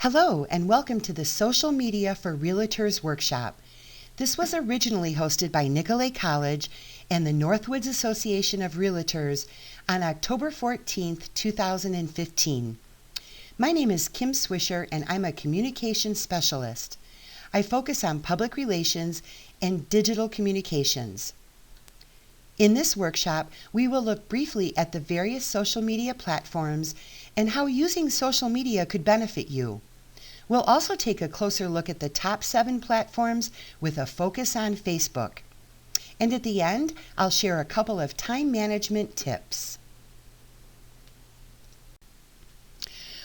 Hello, and welcome to the Social Media for Realtors workshop. This was originally hosted by Nicolet College and the Northwoods Association of Realtors on October 14th, 2015. My name is Kim Swisher, and I'm a communications specialist. I focus on public relations and digital communications. In this workshop, we will look briefly at the various social media platforms and how using social media could benefit you. We'll also take a closer look at the top 7 platforms with a focus on Facebook. And at the end, I'll share a couple of time management tips.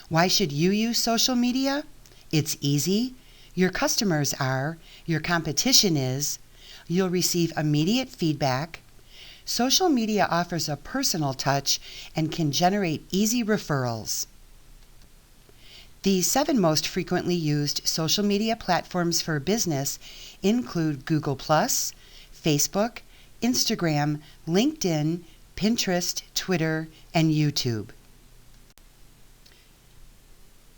Why should you use social media? It's easy. Your customers are. Your competition is. You'll receive immediate feedback. Social media offers a personal touch and can generate easy referrals. The 7 most frequently used social media platforms for business include Google+, Facebook, Instagram, LinkedIn, Pinterest, Twitter, and YouTube.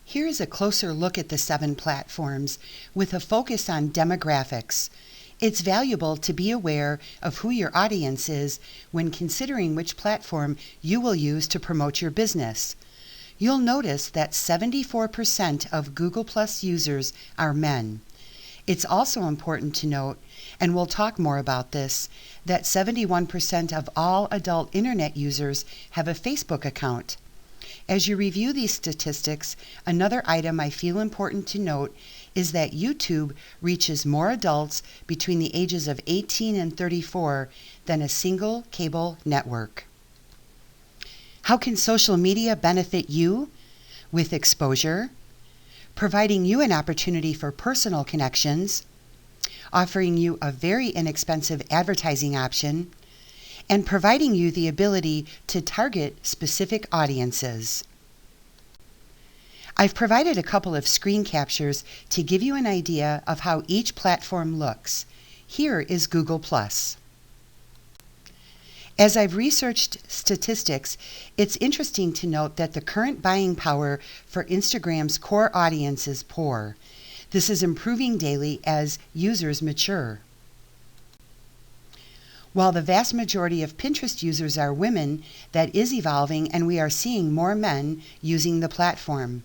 Here is a closer look at the 7 platforms with a focus on demographics. It's valuable to be aware of who your audience is when considering which platform you will use to promote your business. You'll notice that 74% of Google+ users are men. It's also important to note, and we'll talk more about this, that 71% of all adult internet users have a Facebook account. As you review these statistics, another item I feel important to note is that YouTube reaches more adults between the ages of 18 and 34 than a single cable network. How can social media benefit you? With exposure, providing you an opportunity for personal connections, offering you a very inexpensive advertising option, and providing you the ability to target specific audiences. I've provided a couple of screen captures to give you an idea of how each platform looks. Here is Google+. As I've researched statistics, it's interesting to note that the current buying power for Instagram's core audience is poor. This is improving daily as users mature. While the vast majority of Pinterest users are women, that is evolving, and we are seeing more men using the platform.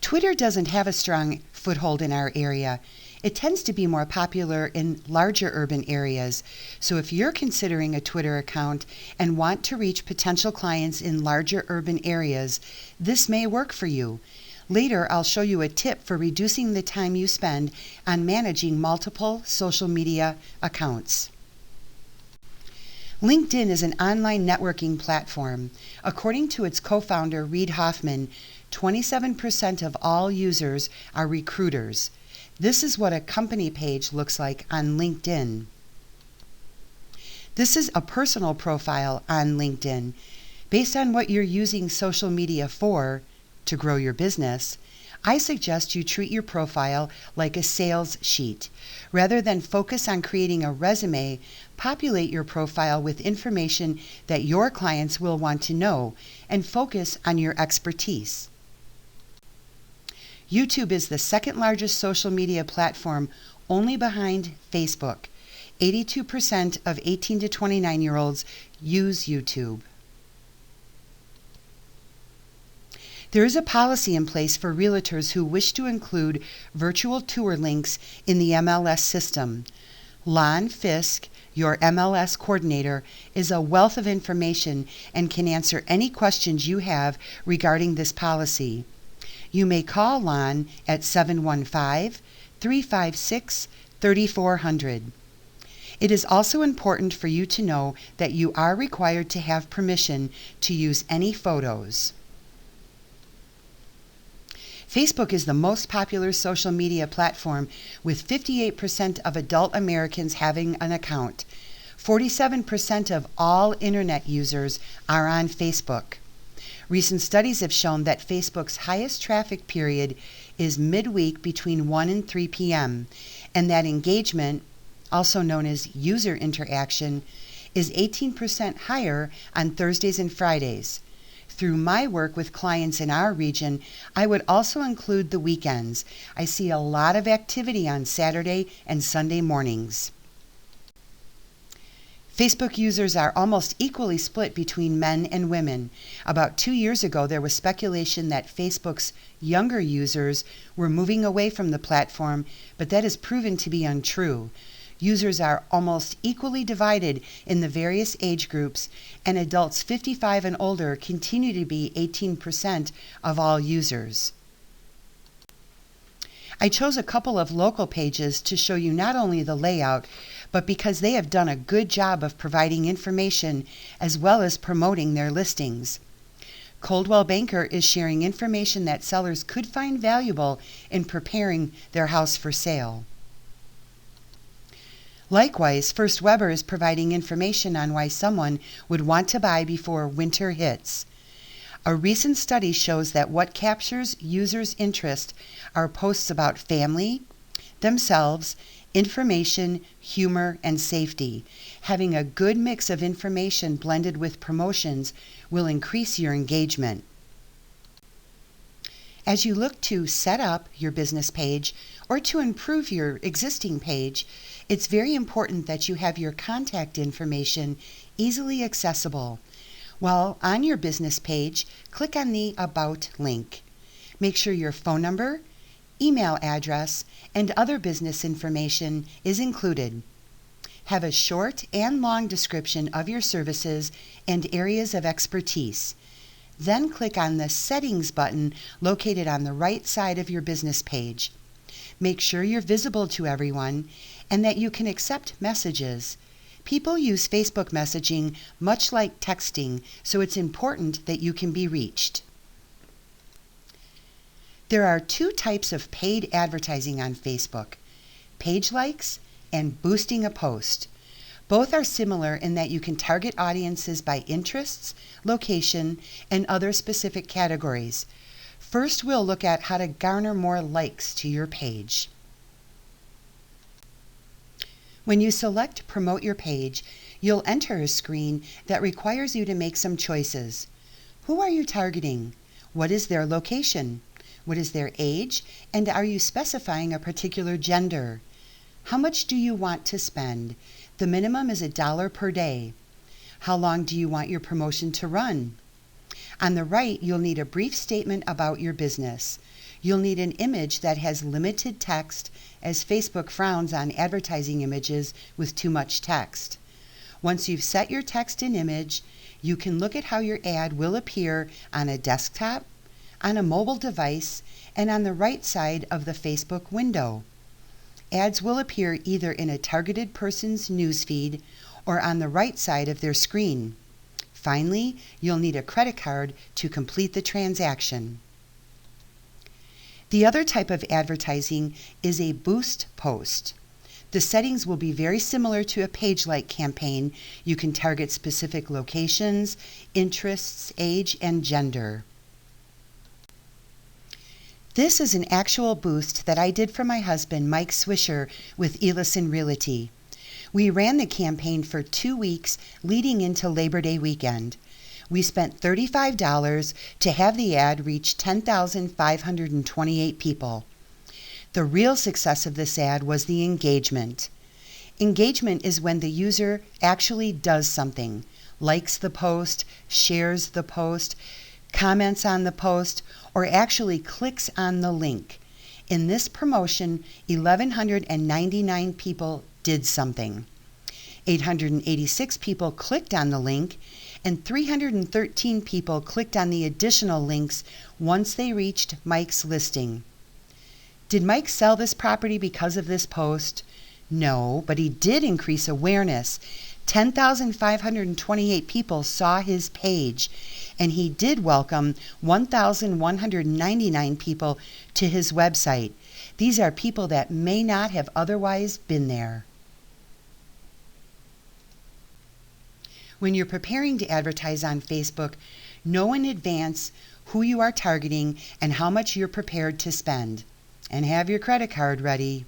Twitter doesn't have a strong foothold in our area. It tends to be more popular in larger urban areas. So if you're considering a Twitter account and want to reach potential clients in larger urban areas, this may work for you. Later, I'll show you a tip for reducing the time you spend on managing multiple social media accounts. LinkedIn is an online networking platform. According to its co-founder, Reid Hoffman, 27% of all users are recruiters. This is what a company page looks like on LinkedIn. This is a personal profile on LinkedIn. Based on what you're using social media for, to grow your business, I suggest you treat your profile like a sales sheet. Rather than focus on creating a resume, populate your profile with information that your clients will want to know and focus on your expertise. YouTube is the second largest social media platform, only behind Facebook. 82% of 18 to 29-year-olds use YouTube. There is a policy in place for realtors who wish to include virtual tour links in the MLS system. Lon Fisk, your MLS coordinator, is a wealth of information and can answer any questions you have regarding this policy. You may call Lon at 715-356-3400. It is also important for you to know that you are required to have permission to use any photos. Facebook is the most popular social media platform, with 58% of adult Americans having an account. 47% of all internet users are on Facebook. Recent studies have shown that Facebook's highest traffic period is midweek between 1 and 3 p.m., and that engagement, also known as user interaction, is 18% higher on Thursdays and Fridays. Through my work with clients in our region, I would also include the weekends. I see a lot of activity on Saturday and Sunday mornings. Facebook users are almost equally split between men and women. About 2 years ago, there was speculation that Facebook's younger users were moving away from the platform, but that has proven to be untrue. Users are almost equally divided in the various age groups, and adults 55 and older continue to be 18% of all users. I chose a couple of local pages to show you not only the layout, but because they have done a good job of providing information as well as promoting their listings. Coldwell Banker is sharing information that sellers could find valuable in preparing their house for sale. Likewise, First Weber is providing information on why someone would want to buy before winter hits. A recent study shows that what captures users' interest are posts about family, themselves, information, humor, and safety. Having a good mix of information blended with promotions will increase your engagement. As you look to set up your business page or to improve your existing page, it's very important that you have your contact information easily accessible. While on your business page, click on the About link. Make sure your phone number, email address, and other business information is included. Have a short and long description of your services and areas of expertise. Then click on the Settings button located on the right side of your business page. Make sure you're visible to everyone and that you can accept messages. People use Facebook messaging much like texting, so it's important that you can be reached. There are 2 types of paid advertising on Facebook: page likes and boosting a post. Both are similar in that you can target audiences by interests, location, and other specific categories. First, we'll look at how to garner more likes to your page. When you select Promote Your Page, you'll enter a screen that requires you to make some choices. Who are you targeting? What is their location? What is their age? And are you specifying a particular gender? How much do you want to spend? The minimum is $1 per day. How long do you want your promotion to run? On the right, you'll need a brief statement about your business. You'll need an image that has limited text, as Facebook frowns on advertising images with too much text. Once you've set your text and image, you can look at how your ad will appear on a desktop, on a mobile device, and on the right side of the Facebook window. Ads will appear either in a targeted person's newsfeed or on the right side of their screen. Finally, you'll need a credit card to complete the transaction. The other type of advertising is a boost post. The settings will be very similar to a page-like campaign. You can target specific locations, interests, age, and gender. This is an actual boost that I did for my husband, Mike Swisher, with Elison Realty. We ran the campaign for 2 weeks leading into Labor Day weekend. We spent $35 to have the ad reach 10,528 people. The real success of this ad was the engagement. Engagement is when the user actually does something, likes the post, shares the post, comments on the post, or actually clicks on the link. In this promotion, 1,199 people did something. 886 people clicked on the link, and 313 people clicked on the additional links once they reached Mike's listing. Did Mike sell this property because of this post? No, but he did increase awareness. 10,528 people saw his page, and he did welcome 1,199 people to his website. These are people that may not have otherwise been there. When you're preparing to advertise on Facebook, know in advance who you are targeting and how much you're prepared to spend. And have your credit card ready.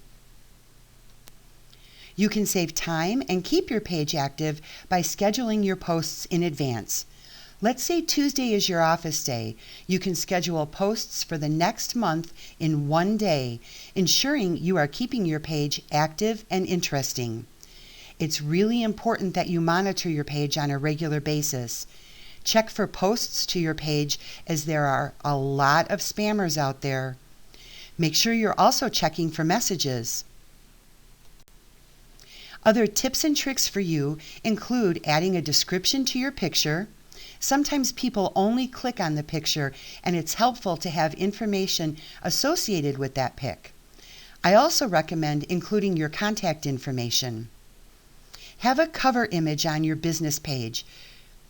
You can save time and keep your page active by scheduling your posts in advance. Let's say Tuesday is your office day. You can schedule posts for the next month in one day, ensuring you are keeping your page active and interesting. It's really important that you monitor your page on a regular basis. Check for posts to your page, as there are a lot of spammers out there. Make sure you're also checking for messages. Other tips and tricks for you include adding a description to your picture. Sometimes people only click on the picture, and it's helpful to have information associated with that pic. I also recommend including your contact information. Have a cover image on your business page.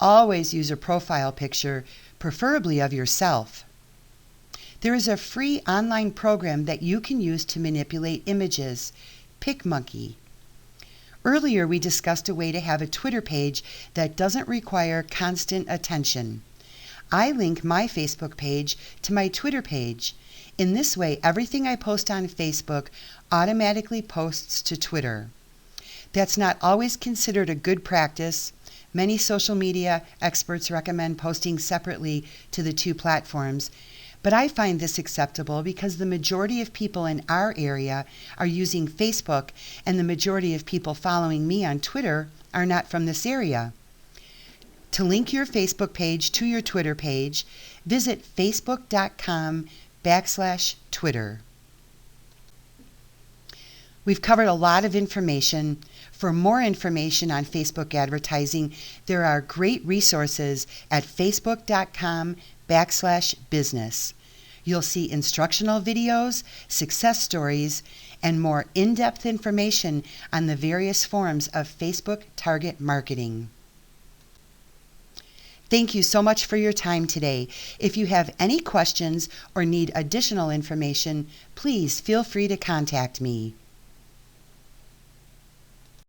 Always use a profile picture, preferably of yourself. There is a free online program that you can use to manipulate images, PicMonkey. Earlier, we discussed a way to have a Twitter page that doesn't require constant attention. I link my Facebook page to my Twitter page. In this way, everything I post on Facebook automatically posts to Twitter. That's not always considered a good practice. Many social media experts recommend posting separately to the two platforms, but I find this acceptable because the majority of people in our area are using Facebook, and the majority of people following me on Twitter are not from this area. To link your Facebook page to your Twitter page, visit facebook.com/Twitter. We've covered a lot of information. For more information on Facebook advertising, there are great resources at facebook.com/business. You'll see instructional videos, success stories, and more in-depth information on the various forms of Facebook target marketing. Thank you so much for your time today. If you have any questions or need additional information, please feel free to contact me.